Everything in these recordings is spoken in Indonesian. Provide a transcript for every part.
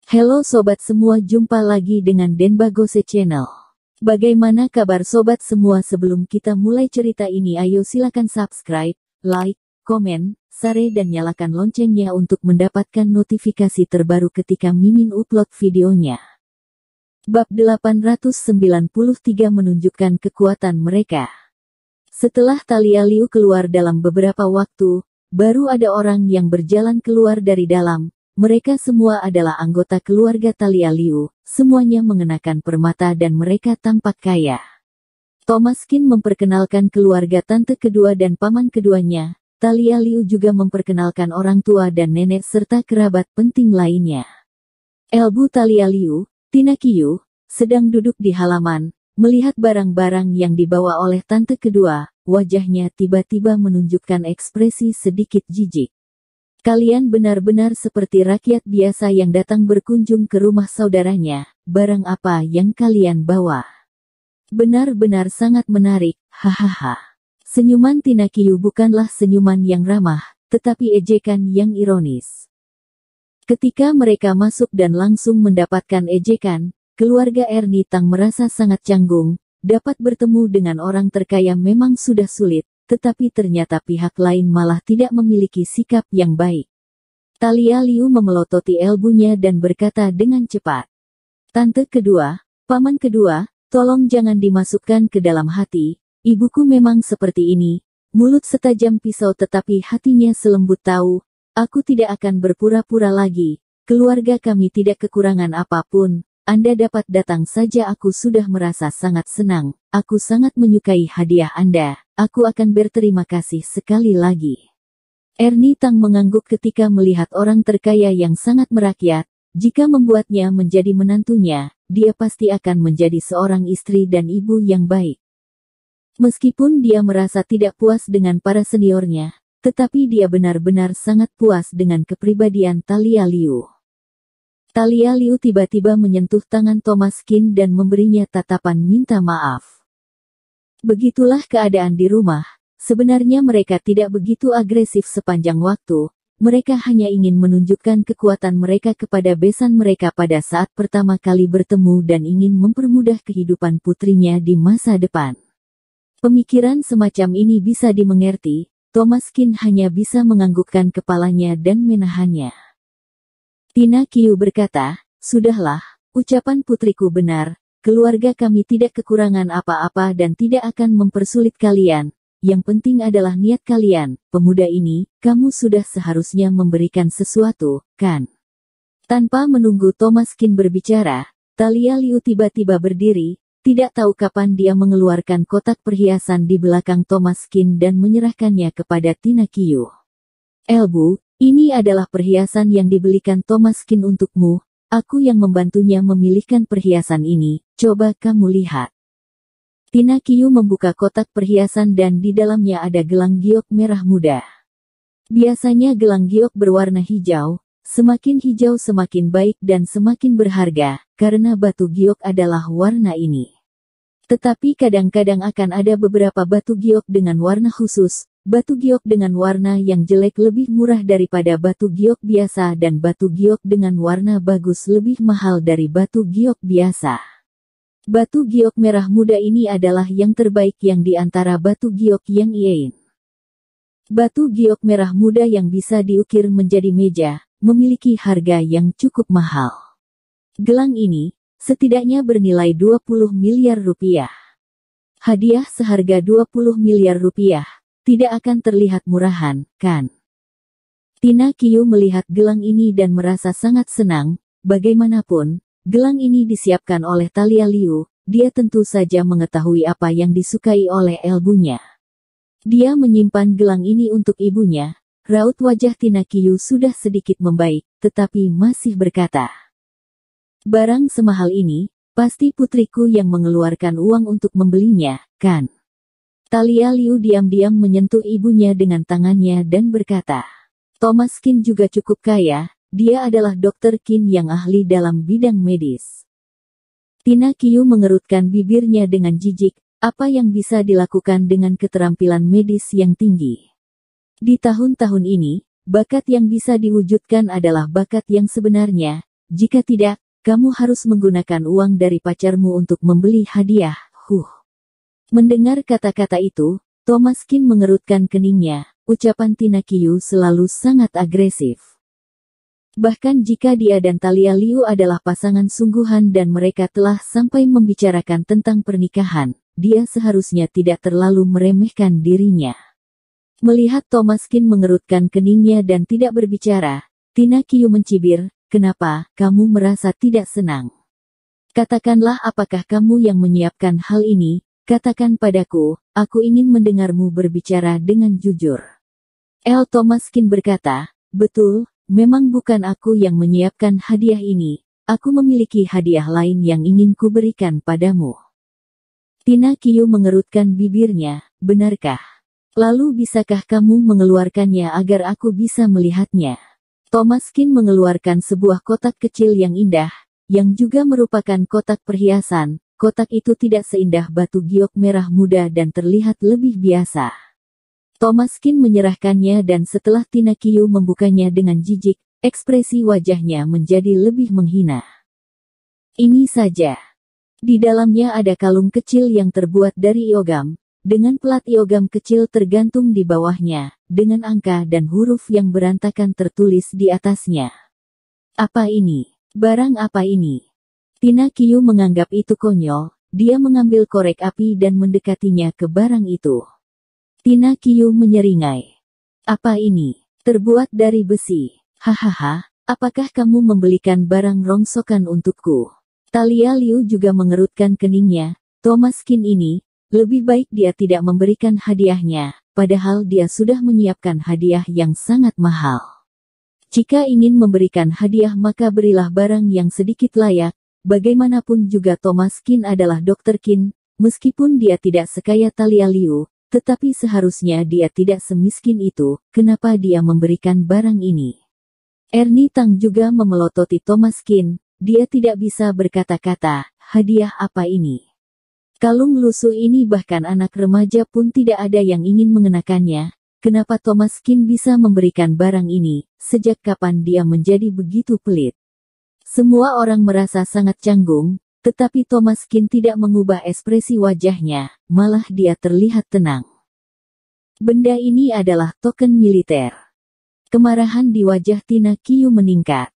Halo sobat semua, jumpa lagi dengan Denbagose Channel. Bagaimana kabar sobat semua? Sebelum kita mulai cerita ini, ayo silakan subscribe, like, komen, share dan nyalakan loncengnya untuk mendapatkan notifikasi terbaru ketika Mimin upload videonya. Bab 893 menunjukkan kekuatan mereka. Setelah Talia Liu keluar dalam beberapa waktu, baru ada orang yang berjalan keluar dari dalam. Mereka semua adalah anggota keluarga Talia Liu, semuanya mengenakan permata dan mereka tampak kaya. Thomas Qin memperkenalkan keluarga tante kedua dan paman keduanya. Talia Liu juga memperkenalkan orang tua dan nenek serta kerabat penting lainnya. Elbu Talia Liu, Tina Qiu, sedang duduk di halaman, melihat barang-barang yang dibawa oleh tante kedua. Wajahnya tiba-tiba menunjukkan ekspresi sedikit jijik. Kalian benar-benar seperti rakyat biasa yang datang berkunjung ke rumah saudaranya. Barang apa yang kalian bawa? Benar-benar sangat menarik, hahaha. Senyuman Tina Qiu bukanlah senyuman yang ramah, tetapi ejekan yang ironis. Ketika mereka masuk dan langsung mendapatkan ejekan, keluarga Ernie Tang merasa sangat canggung. Dapat bertemu dengan orang terkaya memang sudah sulit. Tetapi ternyata pihak lain malah tidak memiliki sikap yang baik. Talia Liu memelototi elbunya dan berkata dengan cepat. Tante kedua, paman kedua, tolong jangan dimasukkan ke dalam hati. Ibuku memang seperti ini, mulut setajam pisau tetapi hatinya selembut tahu. Aku tidak akan berpura-pura lagi, keluarga kami tidak kekurangan apapun. Anda dapat datang saja, aku sudah merasa sangat senang. Aku sangat menyukai hadiah Anda. Aku akan berterima kasih sekali lagi. Ernie Tang mengangguk ketika melihat orang terkaya yang sangat merakyat. Jika membuatnya menjadi menantunya, dia pasti akan menjadi seorang istri dan ibu yang baik. Meskipun dia merasa tidak puas dengan para seniornya, tetapi dia benar-benar sangat puas dengan kepribadian Talia Liu. Talia Liu tiba-tiba menyentuh tangan Thomas Qin dan memberinya tatapan minta maaf. Begitulah keadaan di rumah. Sebenarnya mereka tidak begitu agresif sepanjang waktu. Mereka hanya ingin menunjukkan kekuatan mereka kepada besan mereka pada saat pertama kali bertemu dan ingin mempermudah kehidupan putrinya di masa depan. Pemikiran semacam ini bisa dimengerti. Thomas Qin hanya bisa menganggukkan kepalanya dan menahannya. Tina Qiu berkata, "Sudahlah, ucapan putriku benar. Keluarga kami tidak kekurangan apa-apa dan tidak akan mempersulit kalian. Yang penting adalah niat kalian. Pemuda ini, kamu sudah seharusnya memberikan sesuatu, kan?" Tanpa menunggu Thomas Qin berbicara, Talia Liu tiba-tiba berdiri, tidak tahu kapan dia mengeluarkan kotak perhiasan di belakang Thomas Qin dan menyerahkannya kepada Tina Qiu. "Elbu, ini adalah perhiasan yang dibelikan Thomas Qin untukmu. Aku yang membantunya memilihkan perhiasan ini. Coba kamu lihat." Tina Qiu membuka kotak perhiasan dan di dalamnya ada gelang giok merah muda. Biasanya gelang giok berwarna hijau. Semakin hijau semakin baik dan semakin berharga, karena batu giok adalah warna ini. Tetapi kadang-kadang akan ada beberapa batu giok dengan warna khusus. Batu giok dengan warna yang jelek lebih murah daripada batu giok biasa dan batu giok dengan warna bagus lebih mahal dari batu giok biasa. Batu giok merah muda ini adalah yang terbaik yang di antara batu giok yang lain. Batu giok merah muda yang bisa diukir menjadi meja, memiliki harga yang cukup mahal. Gelang ini, setidaknya bernilai 20 miliar rupiah. Hadiah seharga 20 miliar rupiah. Tidak akan terlihat murahan, kan? Tina Qiu melihat gelang ini dan merasa sangat senang. Bagaimanapun, gelang ini disiapkan oleh Talia Liu. Dia tentu saja mengetahui apa yang disukai oleh elbunya. Dia menyimpan gelang ini untuk ibunya. Raut wajah Tina Qiu sudah sedikit membaik, tetapi masih berkata, "Barang semahal ini, pasti putriku yang mengeluarkan uang untuk membelinya, kan?" Talia Liu diam-diam menyentuh ibunya dengan tangannya dan berkata, "Thomas Qin juga cukup kaya, dia adalah dokter Qin yang ahli dalam bidang medis." Tina Qiu mengerutkan bibirnya dengan jijik, apa yang bisa dilakukan dengan keterampilan medis yang tinggi. Di tahun-tahun ini, bakat yang bisa diwujudkan adalah bakat yang sebenarnya, jika tidak, kamu harus menggunakan uang dari pacarmu untuk membeli hadiah. Mendengar kata-kata itu, Thomaskin mengerutkan keningnya. Ucapan Tina Qiu selalu sangat agresif. Bahkan jika dia dan Thalia Liu adalah pasangan sungguhan dan mereka telah sampai membicarakan tentang pernikahan, dia seharusnya tidak terlalu meremehkan dirinya. Melihat Thomaskin mengerutkan keningnya dan tidak berbicara, Tina Qiu mencibir, "Kenapa kamu merasa tidak senang? Katakanlah apakah kamu yang menyiapkan hal ini, katakan padaku, aku ingin mendengarmu berbicara dengan jujur." Thomaskin berkata, "Betul, memang bukan aku yang menyiapkan hadiah ini, aku memiliki hadiah lain yang ingin kuberikan padamu." Tina Qiu mengerutkan bibirnya, "Benarkah? Lalu bisakah kamu mengeluarkannya agar aku bisa melihatnya?" Thomaskin mengeluarkan sebuah kotak kecil yang indah, yang juga merupakan kotak perhiasan. Kotak itu tidak seindah batu giok merah muda dan terlihat lebih biasa. Thomaskin menyerahkannya dan setelah Tina Qiu membukanya dengan jijik, ekspresi wajahnya menjadi lebih menghina. "Ini saja." Di dalamnya ada kalung kecil yang terbuat dari iogam, dengan pelat iogam kecil tergantung di bawahnya, dengan angka dan huruf yang berantakan tertulis di atasnya. "Apa ini? Barang apa ini?" Tina Qiu menganggap itu konyol, dia mengambil korek api dan mendekatinya ke barang itu. Tina Qiu menyeringai. "Apa ini? Terbuat dari besi. Hahaha, apakah kamu membelikan barang rongsokan untukku?" Thalia Liu juga mengerutkan keningnya. Thomaskin ini, lebih baik dia tidak memberikan hadiahnya, padahal dia sudah menyiapkan hadiah yang sangat mahal. Jika ingin memberikan hadiah maka berilah barang yang sedikit layak. Bagaimanapun juga Thomaskin adalah Dr. Qin, meskipun dia tidak sekaya Thalia Liu, tetapi seharusnya dia tidak semiskin itu. Kenapa dia memberikan barang ini? Ernie Tang juga memelototi Thomaskin, dia tidak bisa berkata-kata, "Hadiah apa ini? Kalung lusuh ini bahkan anak remaja pun tidak ada yang ingin mengenakannya. Kenapa Thomaskin bisa memberikan barang ini? Sejak kapan dia menjadi begitu pelit?" Semua orang merasa sangat canggung, tetapi Thomaskin tidak mengubah ekspresi wajahnya, malah dia terlihat tenang. "Benda ini adalah token militer." Kemarahan di wajah Tina Qiu meningkat.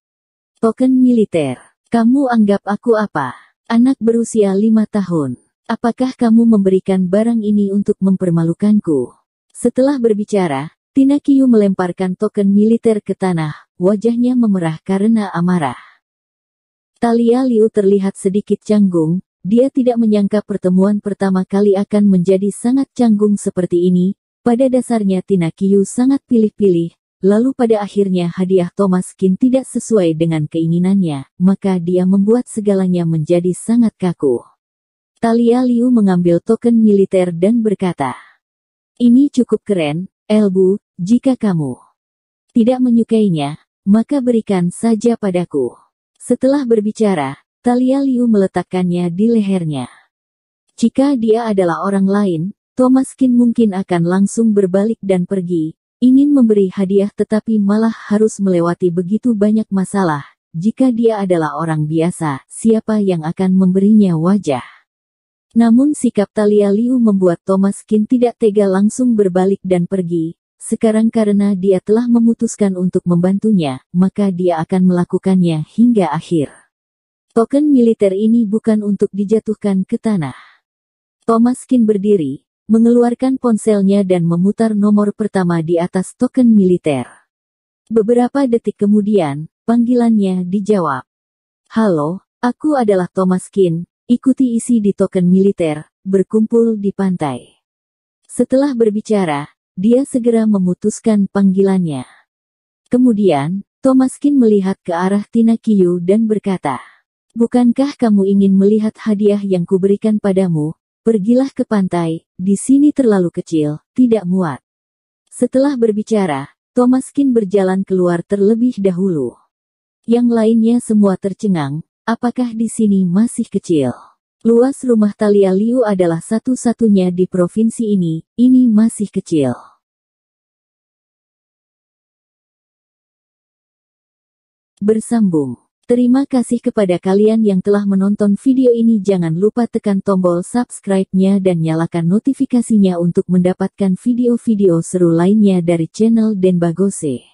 "Token militer? Kamu anggap aku apa? Anak berusia 5 tahun. Apakah kamu memberikan barang ini untuk mempermalukanku?" Setelah berbicara, Tina Qiu melemparkan token militer ke tanah, wajahnya memerah karena amarah. Thalia Liu terlihat sedikit canggung, dia tidak menyangka pertemuan pertama kali akan menjadi sangat canggung seperti ini. Pada dasarnya Tina Qiu sangat pilih-pilih, lalu pada akhirnya hadiah Thomaskin tidak sesuai dengan keinginannya, maka dia membuat segalanya menjadi sangat kaku. Thalia Liu mengambil token militer dan berkata, "Ini cukup keren, Bu, jika kamu tidak menyukainya, maka berikan saja padaku." Setelah berbicara, Thalia Liu meletakkannya di lehernya. Jika dia adalah orang lain, Thomaskin mungkin akan langsung berbalik dan pergi, ingin memberi hadiah tetapi malah harus melewati begitu banyak masalah. Jika dia adalah orang biasa, siapa yang akan memberinya wajah? Namun sikap Thalia Liu membuat Thomaskin tidak tega langsung berbalik dan pergi. Sekarang karena dia telah memutuskan untuk membantunya, maka dia akan melakukannya hingga akhir. Token militer ini bukan untuk dijatuhkan ke tanah. Thomaskin berdiri, mengeluarkan ponselnya dan memutar nomor pertama di atas token militer. Beberapa detik kemudian, panggilannya dijawab. "Halo, aku adalah Thomaskin, ikuti isi di token militer, berkumpul di pantai." Setelah berbicara, dia segera memutuskan panggilannya. Kemudian, Thomaskin melihat ke arah Tina Qiu dan berkata, "Bukankah kamu ingin melihat hadiah yang kuberikan padamu? Pergilah ke pantai, di sini terlalu kecil, tidak muat." Setelah berbicara, Thomaskin berjalan keluar terlebih dahulu. Yang lainnya semua tercengang, apakah di sini masih kecil? Luas rumah Thalia Liu adalah satu-satunya di provinsi ini masih kecil. Bersambung. Terima kasih kepada kalian yang telah menonton video ini. Jangan lupa tekan tombol subscribe-nya dan nyalakan notifikasinya untuk mendapatkan video-video seru lainnya dari channel Denbagose.